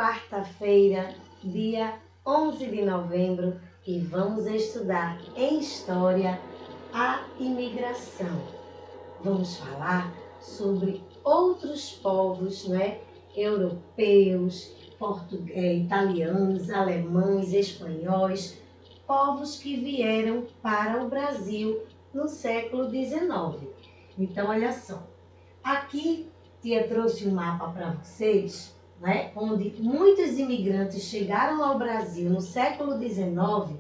quarta-feira, dia 11 de novembro, e vamos estudar em História a imigração. Vamos falar sobre outros povos, europeus, italianos, alemães, espanhóis, povos que vieram para o Brasil no século XIX. Então, olha só, aqui tia trouxe um mapa para vocês, onde muitos imigrantes chegaram ao Brasil no século XIX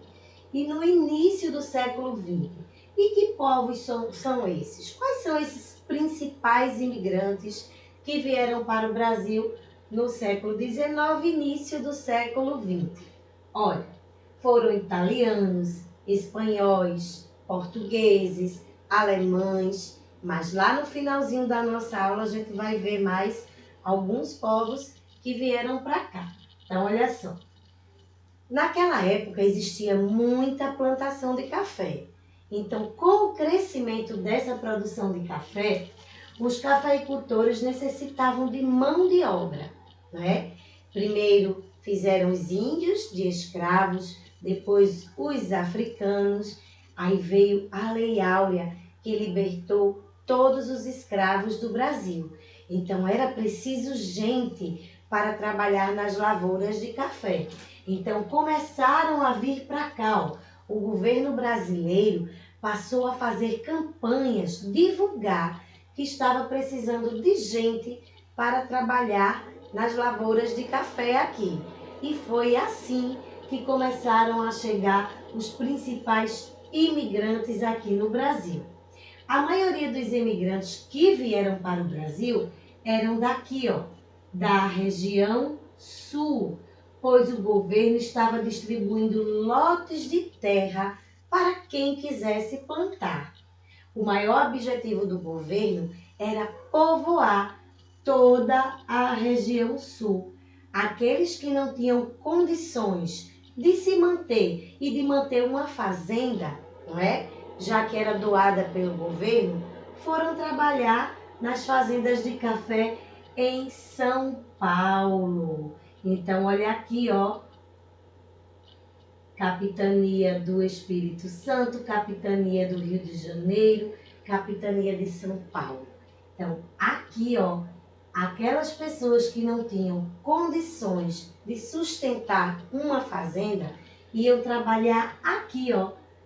e no início do século XX. E que povos são esses? Quais são esses principais imigrantes que vieram para o Brasil no século XIX e início do século XX? Olha, foram italianos, espanhóis, portugueses, alemães, mas lá no finalzinho da nossa aula a gente vai ver mais alguns povos que vieram para cá. Então, olha só. Naquela época existia muita plantação de café. Então, com o crescimento dessa produção de café, os cafeicultores necessitavam de mão de obra, Primeiro fizeram os índios de escravos, depois os africanos, aí veio a Lei Áurea, que libertou todos os escravos do Brasil. Então, era preciso gente para trabalhar nas lavouras de café. Então, começaram a vir para cá. O governo brasileiro passou a fazer campanhas, divulgar que estava precisando de gente para trabalhar nas lavouras de café aqui. E foi assim que começaram a chegar os principais imigrantes aqui no Brasil. A maioria dos imigrantes que vieram para o Brasil eram daqui, da região sul, pois o governo estava distribuindo lotes de terra para quem quisesse plantar. O maior objetivo do governo era povoar toda a região sul. Aqueles que não tinham condições de se manter e de manter uma fazenda, já que era doada pelo governo, foram trabalhar nas fazendas de café em São Paulo. Então, olha aqui, Capitania do Espírito Santo, Capitania do Rio de Janeiro, Capitania de São Paulo. Então, aqui, aquelas pessoas que não tinham condições de sustentar uma fazenda, iam trabalhar aqui,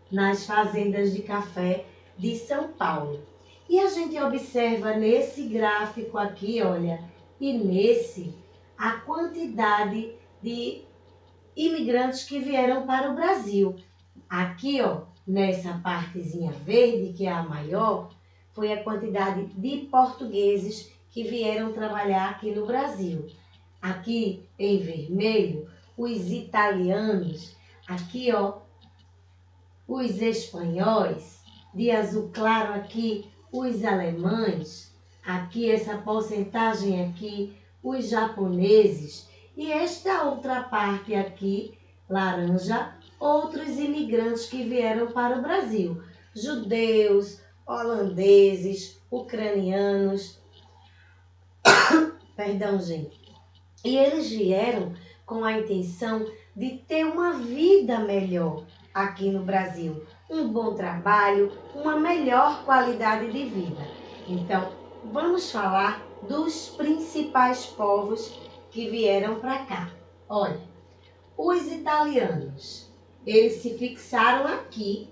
nas fazendas de café de São Paulo. E a gente observa nesse gráfico aqui, olha, e nesse, a quantidade de imigrantes que vieram para o Brasil. Aqui, nessa partezinha verde, que é a maior, foi a quantidade de portugueses que vieram trabalhar aqui no Brasil. Aqui, em vermelho, os italianos. Aqui, os espanhóis. De azul claro aqui, os alemães. Aqui, essa porcentagem aqui, os japoneses. E esta outra parte aqui, laranja, outros imigrantes que vieram para o Brasil. Judeus, holandeses, ucranianos. Perdão, gente. E eles vieram com a intenção de ter uma vida melhor aqui no Brasil. Um bom trabalho, uma melhor qualidade de vida. Então, vamos falar dos principais povos que vieram para cá. Olha, os italianos, eles se fixaram aqui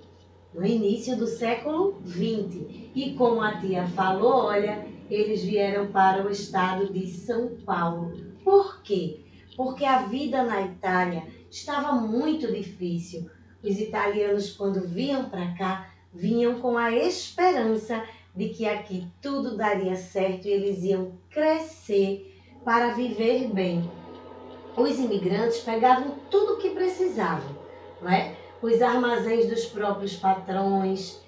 no início do século XX. E como a tia falou, olha, eles vieram para o estado de São Paulo. Por quê? Porque a vida na Itália estava muito difícil. Os italianos, quando vinham para cá, vinham com a esperança de que aqui tudo daria certo e eles iam crescer para viver bem. Os imigrantes pegavam tudo o que precisavam, Os armazéns dos próprios patrões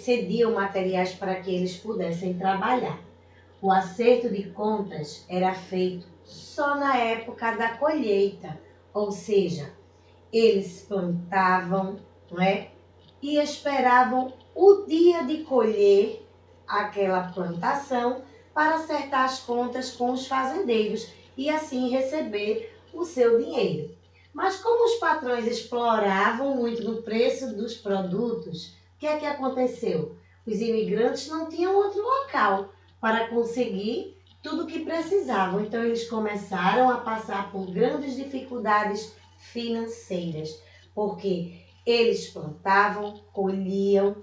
cediam materiais para que eles pudessem trabalhar. O acerto de contas era feito só na época da colheita, ou seja, eles plantavam, e esperavam o dia de colher aquela plantação para acertar as contas com os fazendeiros e assim receber o seu dinheiro. Mas como os patrões exploravam muito no preço dos produtos, o que é que aconteceu? Os imigrantes não tinham outro local para conseguir tudo o que precisavam. Então eles começaram a passar por grandes dificuldades financeiras, porque eles plantavam, colhiam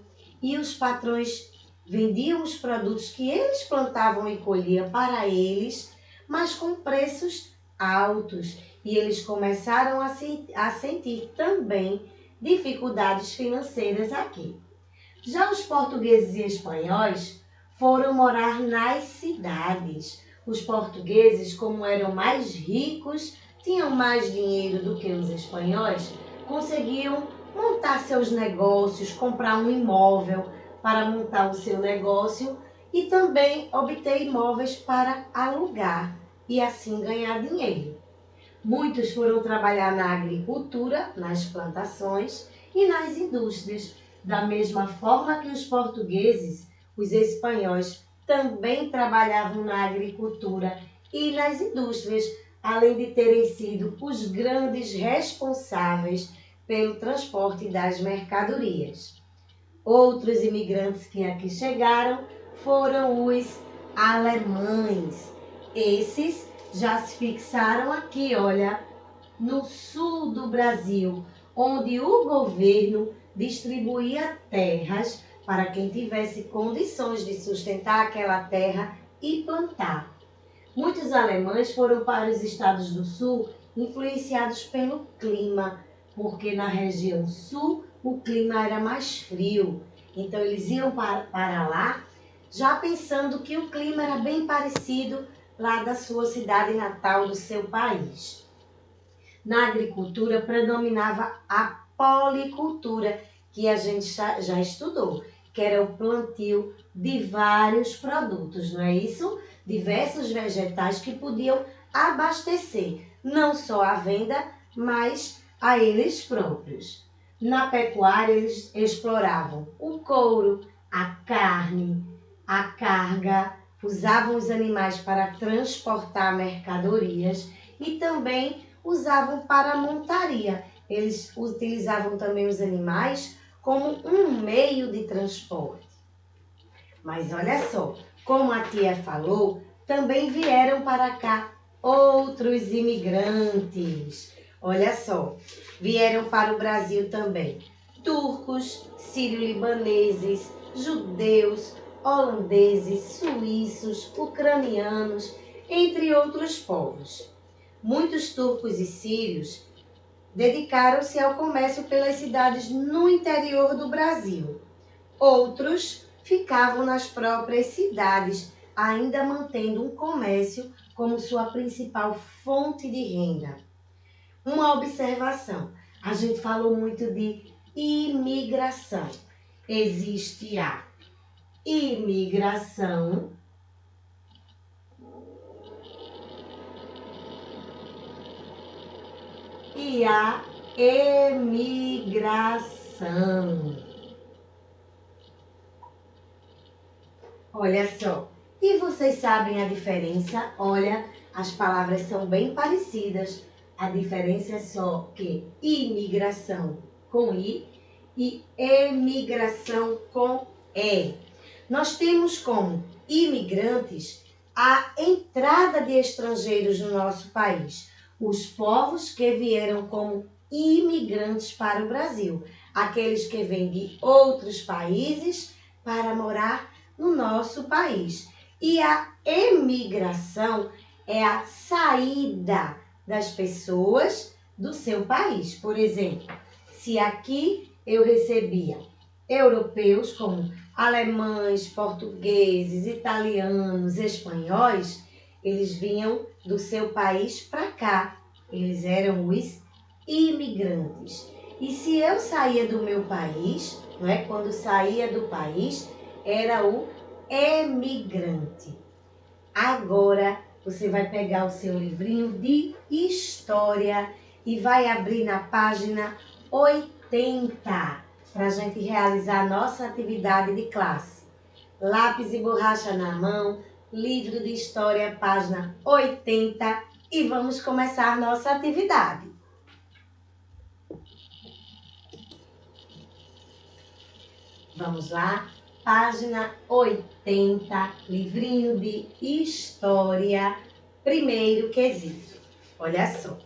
e os patrões vendiam os produtos que eles plantavam e colhiam para eles, mas com preços altos. E eles começaram a sentir também dificuldades financeiras aqui. Já os portugueses e espanhóis foram morar nas cidades. Os portugueses, como eram mais ricos, tinham mais dinheiro do que os espanhóis, conseguiam montar seus negócios, comprar um imóvel para montar o seu negócio e também obter imóveis para alugar e assim ganhar dinheiro. Muitos foram trabalhar na agricultura, nas plantações e nas indústrias, da mesma forma que os portugueses, os espanhóis também trabalhavam na agricultura e nas indústrias, além de terem sido os grandes responsáveis pelo transporte das mercadorias. Outros imigrantes que aqui chegaram foram os alemães. Esses já se fixaram aqui, olha, no sul do Brasil, onde o governo distribuía terras para quem tivesse condições de sustentar aquela terra e plantar. Muitos alemães foram para os estados do sul influenciados pelo clima, porque na região sul o clima era mais frio. Então eles iam para lá já pensando que o clima era bem parecido lá da sua cidade natal, do seu país. Na agricultura predominava a policultura, que a gente já estudou, que era o plantio de vários produtos, não é isso? Diversos vegetais que podiam abastecer não só a venda, mas a eles próprios. Na pecuária, eles exploravam o couro, a carne, a carga, usavam os animais para transportar mercadorias e também usavam para a montaria. Eles utilizavam também os animais como um meio de transporte. Mas olha só, como a tia falou, também vieram para cá outros imigrantes. Olha só, vieram para o Brasil também turcos, sírio-libaneses, judeus, holandeses, suíços, ucranianos, entre outros povos. Muitos turcos e sírios dedicaram-se ao comércio pelas cidades no interior do Brasil. Outros ficavam nas próprias cidades, ainda mantendo um comércio como sua principal fonte de renda. Uma observação, a gente falou muito de imigração. Existe a imigração e a emigração. Olha só, e vocês sabem a diferença? Olha, as palavras são bem parecidas. A diferença é só que imigração com I e emigração com E. Nós temos como imigrantes a entrada de estrangeiros no nosso país. Os povos que vieram como imigrantes para o Brasil. Aqueles que vêm de outros países para morar no nosso país. E a emigração é a saída das pessoas do seu país. Por exemplo, se aqui eu recebia europeus como alemães, portugueses, italianos, espanhóis, eles vinham do seu país para cá. Eles eram os imigrantes. E se eu saía do meu país, não é? Quando saía do país, era o emigrante. Agora você vai pegar o seu livrinho de história e vai abrir na página 80 para a gente realizar a nossa atividade de classe. Lápis e borracha na mão, livro de história, página 80, e vamos começar nossa atividade. Vamos lá, página 80, livrinho de História, primeiro quesito. Olha só.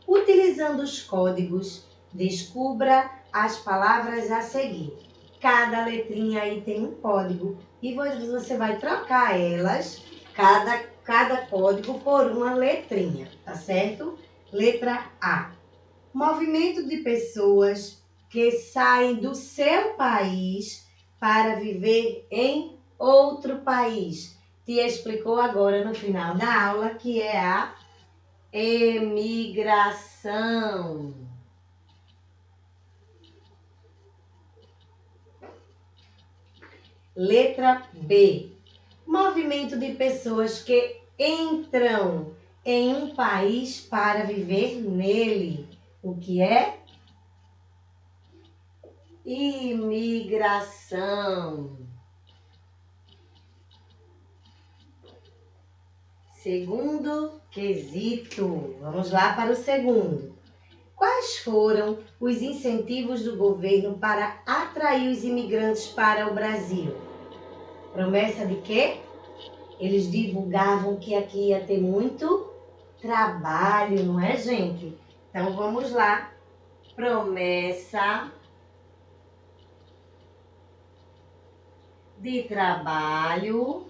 Utilizando os códigos, descubra as palavras a seguir. Cada letrinha aí tem um código e você vai trocar elas, cada código por uma letrinha, tá certo? Letra A. Movimento de pessoas que saem do seu país para viver em outro país. Tia explicou agora no final da aula que é a emigração. Letra B. Movimento de pessoas que entram em um país para viver nele. O que é? Imigração. Segundo quesito. Vamos lá para o segundo. Quais foram os incentivos do governo para atrair os imigrantes para o Brasil? Promessa de quê? Eles divulgavam que aqui ia ter muito trabalho, não é, gente? Então, vamos lá. Promessa de trabalho.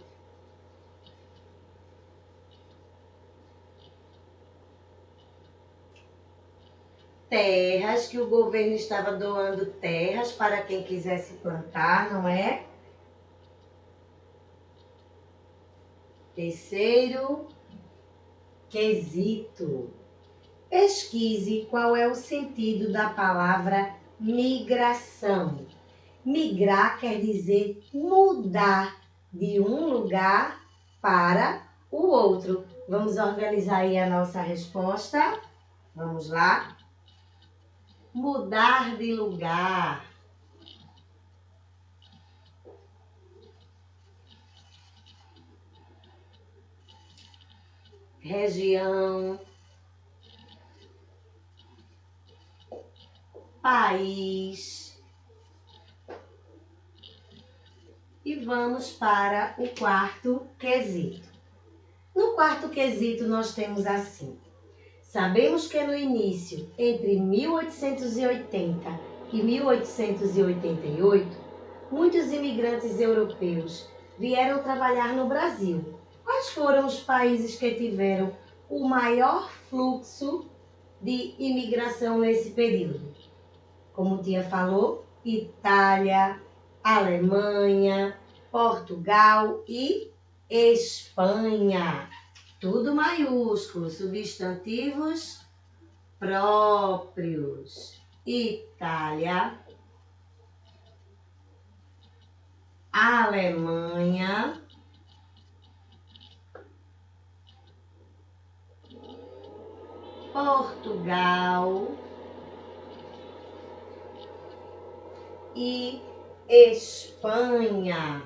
Terras, que o governo estava doando terras para quem quisesse plantar, não é? Terceiro quesito. Pesquise qual é o sentido da palavra migração. Migrar quer dizer mudar de um lugar para o outro. Vamos organizar aí a nossa resposta? Vamos lá? Mudar de lugar. Região. País. E vamos para o quarto quesito. No quarto quesito nós temos assim. Sabemos que no início, entre 1880 e 1888, muitos imigrantes europeus vieram trabalhar no Brasil. Quais foram os países que tiveram o maior fluxo de imigração nesse período? Como tia falou, Itália, Alemanha, Portugal e Espanha. Tudo maiúsculo, substantivos próprios. Itália, Alemanha, Portugal e Espanha.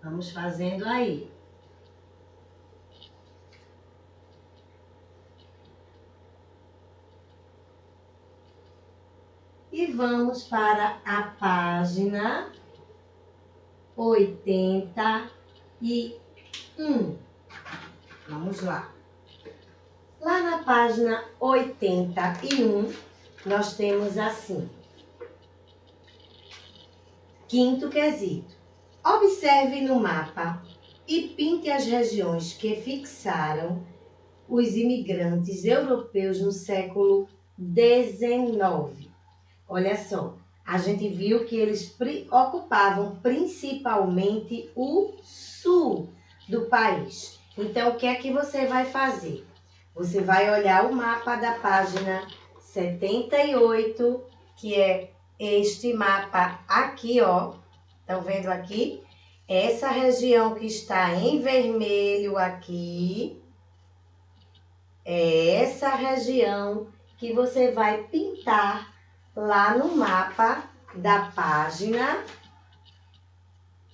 Vamos fazendo aí. E vamos para a página 81. Vamos lá. Lá na página 81, nós temos assim. Quinto quesito. Observe no mapa e pinte as regiões que fixaram os imigrantes europeus no século XIX. Olha só, a gente viu que eles ocupavam principalmente o sul do país. Então, o que é que você vai fazer? Você vai olhar o mapa da página 78, que é este mapa aqui, ó. Estão vendo aqui? Essa região que está em vermelho aqui, é essa região que você vai pintar lá no mapa da página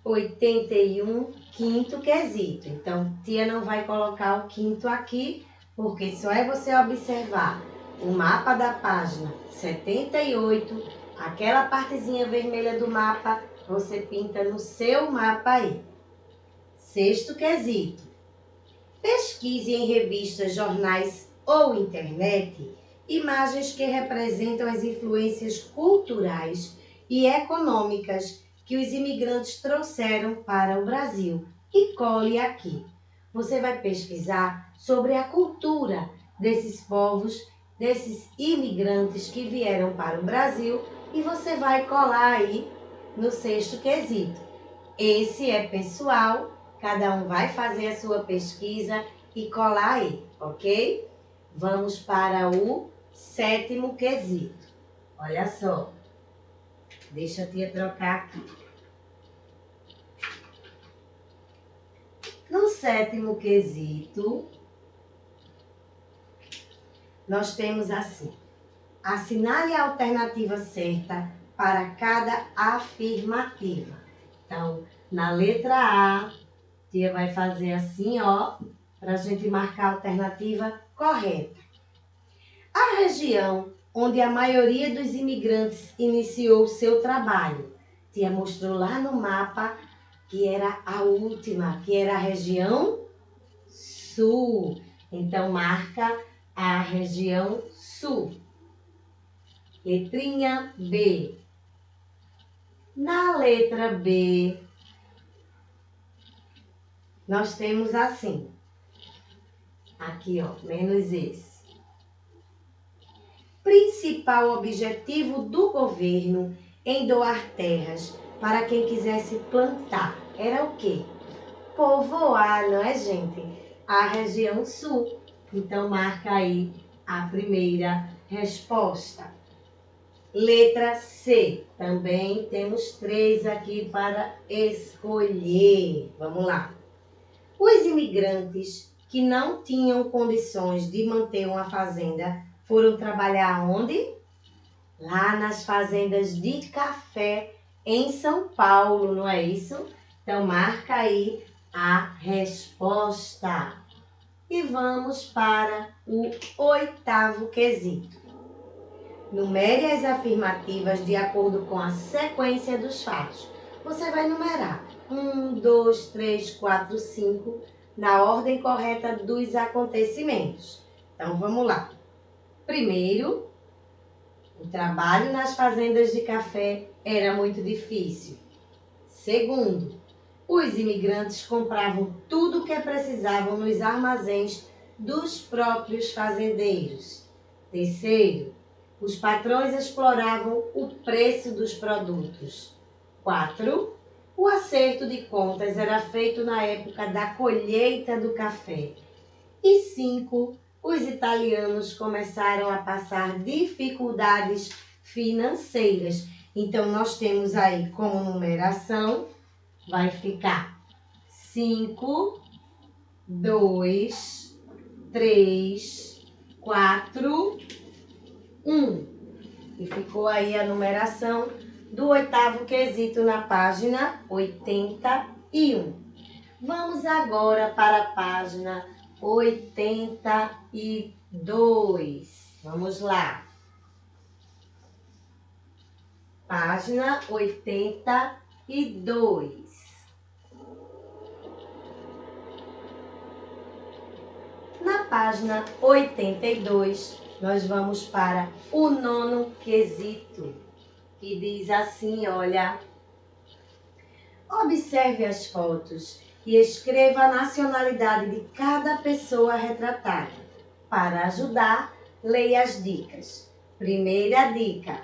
81, quinto quesito. Então, tia não vai colocar o quinto aqui, porque só é você observar o mapa da página 78, aquela partezinha vermelha do mapa, você pinta no seu mapa aí. Sexto quesito. Pesquise em revistas, jornais ou internet imagens que representam as influências culturais e econômicas que os imigrantes trouxeram para o Brasil e cole aqui. Você vai pesquisar sobre a cultura desses povos, desses imigrantes que vieram para o Brasil e você vai colar aí no sexto quesito. Esse é pessoal, cada um vai fazer a sua pesquisa e colar aí, ok? Vamos para o sétimo quesito. Olha só, deixa a tia trocar aqui. No sétimo quesito, nós temos assim: assinale a alternativa certa para cada afirmativa. Então, na letra A, a tia vai fazer assim, ó, para a gente marcar a alternativa correta. A região onde a maioria dos imigrantes iniciou seu trabalho. Tia mostrou lá no mapa que era a última, que era a região sul. Então, marca a região sul. Letrinha B. Na letra B, nós temos assim. Aqui, ó, menos esse. Principal objetivo do governo em doar terras para quem quisesse plantar era o quê? Povoar, não é, gente? A região sul. Então, marca aí a primeira resposta. Letra C. Também temos 3 aqui para escolher. Vamos lá. Os imigrantes que não tinham condições de manter uma fazenda foram trabalhar onde? Lá nas fazendas de café em São Paulo, não é isso? Então, marca aí a resposta. E vamos para o oitavo quesito. Numere as afirmativas de acordo com a sequência dos fatos. Você vai numerar 1, 2, 3, 4, 5 na ordem correta dos acontecimentos. Então, vamos lá. Primeiro, o trabalho nas fazendas de café era muito difícil. Segundo, os imigrantes compravam tudo o que precisavam nos armazéns dos próprios fazendeiros. Terceiro, os patrões exploravam o preço dos produtos. 4. O acerto de contas era feito na época da colheita do café. E 5. Os italianos começaram a passar dificuldades financeiras. Então, nós temos aí como numeração, vai ficar 5, 2, 3, 4, 1. E ficou aí a numeração do oitavo quesito na página 81. Vamos agora para a página 82. Vamos lá. Página 82. Na página 82, nós vamos para o nono quesito, que diz assim, olha: observe as fotos e escreva a nacionalidade de cada pessoa retratada. Para ajudar, leia as dicas. Primeira dica: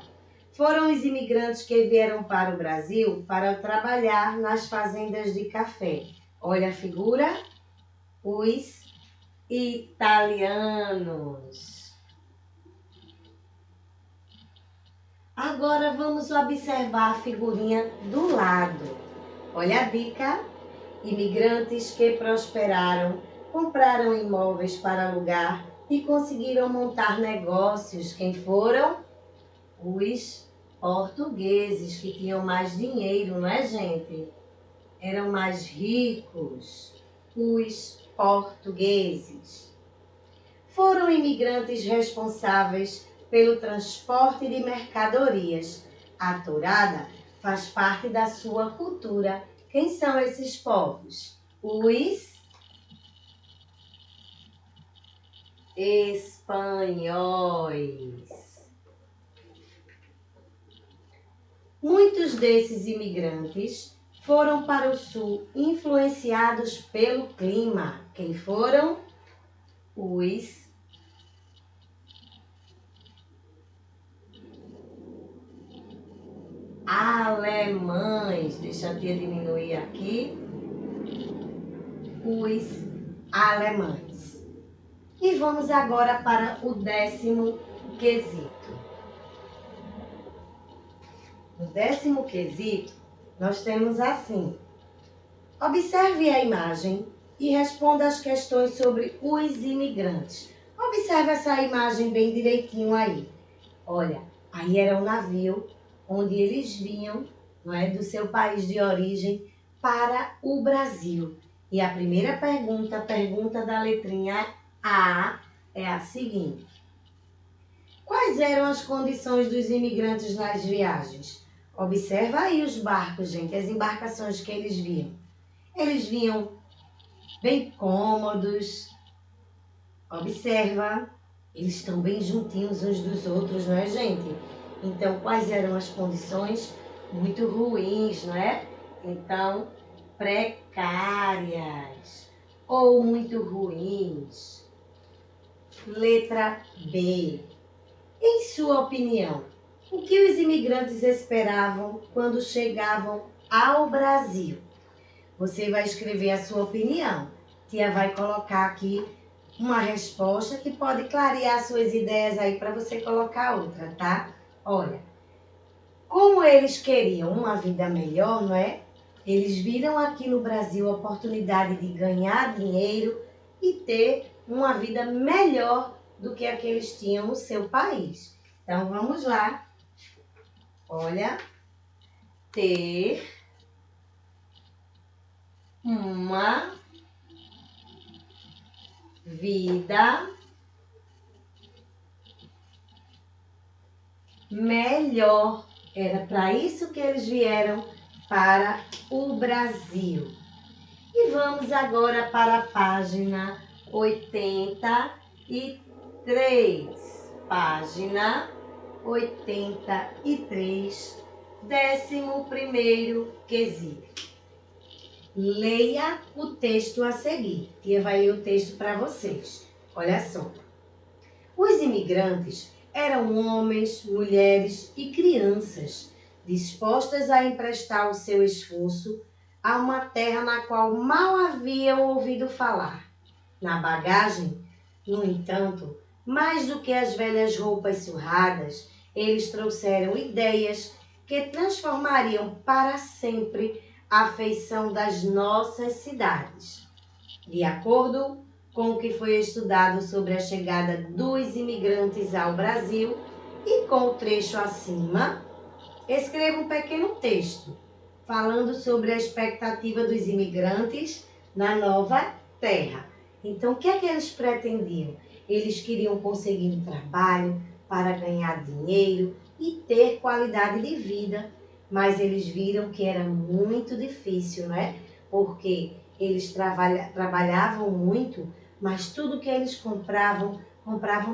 foram os imigrantes que vieram para o Brasil para trabalhar nas fazendas de café. Olha a figura, os italianos. Agora vamos observar a figurinha do lado. Olha a dica: imigrantes que prosperaram, compraram imóveis para alugar e conseguiram montar negócios. Quem foram? Os portugueses, que tinham mais dinheiro, não é, gente? Eram mais ricos. Os portugueses. foram imigrantes responsáveis pelo transporte de mercadorias. A tourada faz parte da sua cultura. Quem são esses povos? Os espanhóis. Muitos desses imigrantes foram para o sul influenciados pelo clima. Quem foram? Os alemães. Deixa a tia diminuir aqui. Os alemães. E vamos agora para o 10º quesito. No 10º quesito, nós temos assim: observe a imagem e responda as questões sobre os imigrantes. Observe essa imagem bem direitinho aí. Olha, aí era um navio onde eles vinham, não é, do seu país de origem para o Brasil. E a primeira pergunta, a pergunta da letrinha A, é a seguinte: quais eram as condições dos imigrantes nas viagens? Observa aí os barcos, gente, as embarcações que eles viam. Eles vinham bem cômodos. Observa, eles estão bem juntinhos uns dos outros, não é, gente? Então, quais eram as condições? Muito ruins, não é? Então, precárias ou muito ruins. Letra B. Em sua opinião, o que os imigrantes esperavam quando chegavam ao Brasil? Você vai escrever a sua opinião. Tia vai colocar aqui uma resposta que pode clarear suas ideias aí para você colocar outra, tá? Olha, como eles queriam uma vida melhor, não é? Eles viram aqui no Brasil a oportunidade de ganhar dinheiro e ter uma vida melhor do que a que eles tinham no seu país. Então, vamos lá. Olha, ter uma vida melhor. Era para isso que eles vieram para o Brasil. E vamos agora para a página 83. Página 83, 11º quesito. Leia o texto a seguir. Tia vai ler o texto para vocês. Olha só. Os imigrantes eram homens, mulheres e crianças, dispostas a emprestar o seu esforço a uma terra na qual mal haviam ouvido falar. Na bagagem, no entanto, mais do que as velhas roupas surradas, eles trouxeram ideias que transformariam para sempre a feição das nossas cidades. De acordo com o que foi estudado sobre a chegada dos imigrantes ao Brasil e com o trecho acima, escreva um pequeno texto falando sobre a expectativa dos imigrantes na nova terra. Então, o que é que eles pretendiam? Eles queriam conseguir um trabalho para ganhar dinheiro e ter qualidade de vida, mas eles viram que era muito difícil, não é? Porque eles trabalhavam muito, mas tudo que eles compravam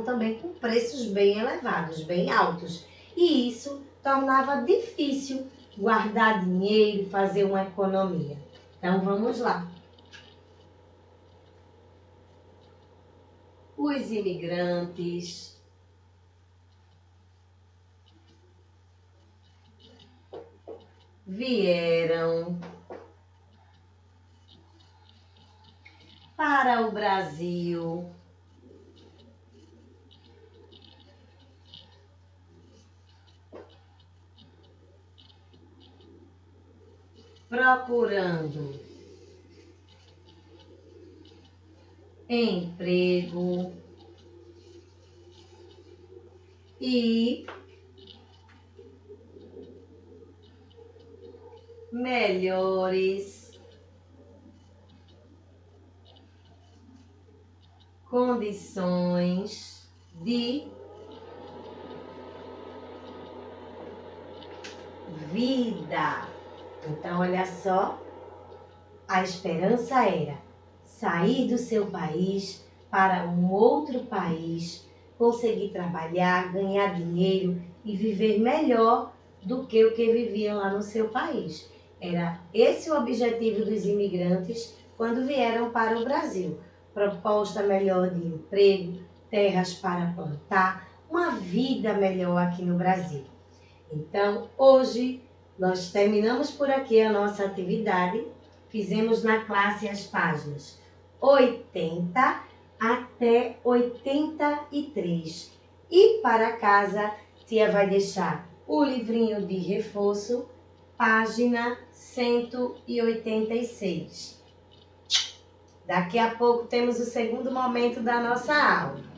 também com preços bem elevados, bem altos. E isso tornava difícil guardar dinheiro, fazer uma economia. Então, vamos lá. Os imigrantes vieram para o Brasil procurando emprego e melhores condições de vida. Então, olha só, a esperança era sair do seu país para um outro país, conseguir trabalhar, ganhar dinheiro e viver melhor do que o que viviam lá no seu país. Era esse o objetivo dos imigrantes quando vieram para o Brasil. Proposta melhor de emprego, terras para plantar, uma vida melhor aqui no Brasil. Então, hoje, nós terminamos por aqui a nossa atividade. Fizemos na classe as páginas 80 até 83. E para casa, tia vai deixar o livrinho de reforço, página 186. Daqui a pouco temos o segundo momento da nossa aula.